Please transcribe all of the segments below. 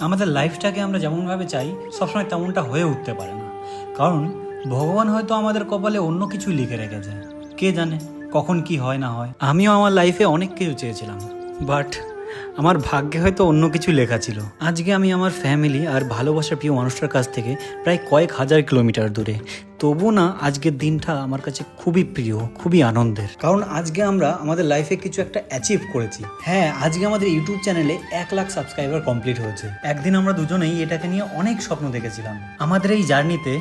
আমাদের লাইফটাকে আমরা যেমনভাবে চাই সবসময় তেমনটা হয়ে উঠতে পারে না, কারণ ভগবান হয়তো আমাদের কপালে অন্য কিছুই লিখে রেখেছে। কে জানে কখন কি হয় না হয়। আমিও আমার লাইফে অনেক কিছু চেয়েছিলাম, বাট আমার ভাগ্যে হয়তো অন্য কিছু লেখা ছিল। আজকে আমি আমার ফ্যামিলি আর ভালোবাসার প্রিয় মানুষটার কাছ থেকে প্রায় কয়েক হাজার কিলোমিটার দূরে, তবু না আজকের দিনটা আমার কাছে খুবই প্রিয়, খুবই আনন্দের, কারণ আজকে আমরা আমাদের লাইফে কিছু একটা অ্যাচিভ করেছি। হ্যাঁ, আজকে আমাদের ইউটিউব চ্যানেলে 1,00,000 সাবস্ক্রাইবার কমপ্লিট হয়েছে। একদিন আমরা দুজনেই এটাকে নিয়ে অনেক স্বপ্ন দেখেছিলাম। আমাদের এই জার্নিতে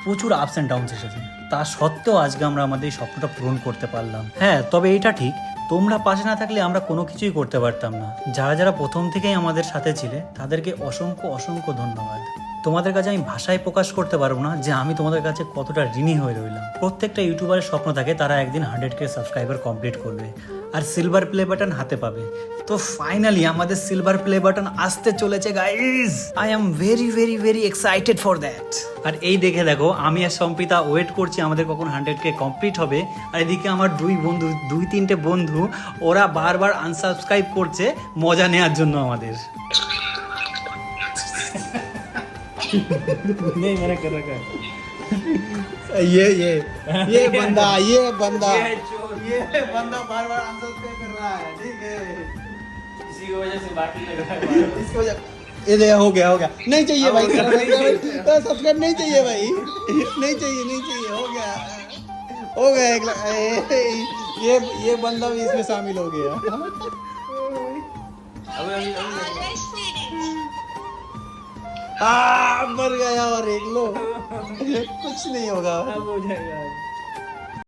প্রচুর আপস অ্যান্ড ডাউনস এসেছে, তা সত্ত্বেও আজকে আমরা আমাদের এই স্বপ্নটা পূরণ করতে পারলাম। হ্যাঁ, তবে এটা ঠিক, তোমরা পাশে না থাকলে আমরা কোনো কিছুই করতে পারতাম না। যারা যারা প্রথম থেকেই আমাদের সাথে ছিলে তাদেরকে অসংখ্য অসংখ্য ধন্যবাদ। তোমাদের কাছে আমি ভাষায় প্রকাশ করতে পারবো না যে আমি তোমাদের কাছে কতটা ঋণী হয়ে রইলাম। প্রত্যেকটা ইউটিউবারের স্বপ্ন থাকে তারা একদিন 100K সাবস্ক্রাইবার কমপ্লিট করবে আর সিলভার প্লে বাটন হাতে পাবে। তো ফাইনালি আমাদের সিলভার প্লে বাটন আসতে চলেছে guys. I am very very very excited for that. আর এই দেখে দেখো, আমি আর সম্প্রীতা ওয়েট করছি আমাদের কখন 100K কমপ্লিট হবে। আর এদিকে আমার দুই তিনটে বন্ধু ওরা বারবার আনসাবস্ক্রাইব করছে মজা নেওয়ার জন্য আমাদের। नहीं, मैंने कर रखा है। ये बंदा ये बंदा बार बार अनसब्सक्राइब कर रहा है। ठीक है, इसी की वजह से बाकी लग रहा है। इसको ये दे, हो गया नहीं चाहिए भाई, सब्सक्राइब नहीं चाहिए भाई, नहीं चाहिए हो गया 1,00,000। ये बंदा भी इसमें शामिल हो गया। मर गया और एक लो कुछ नहीं होगा। अब हो जाएगा।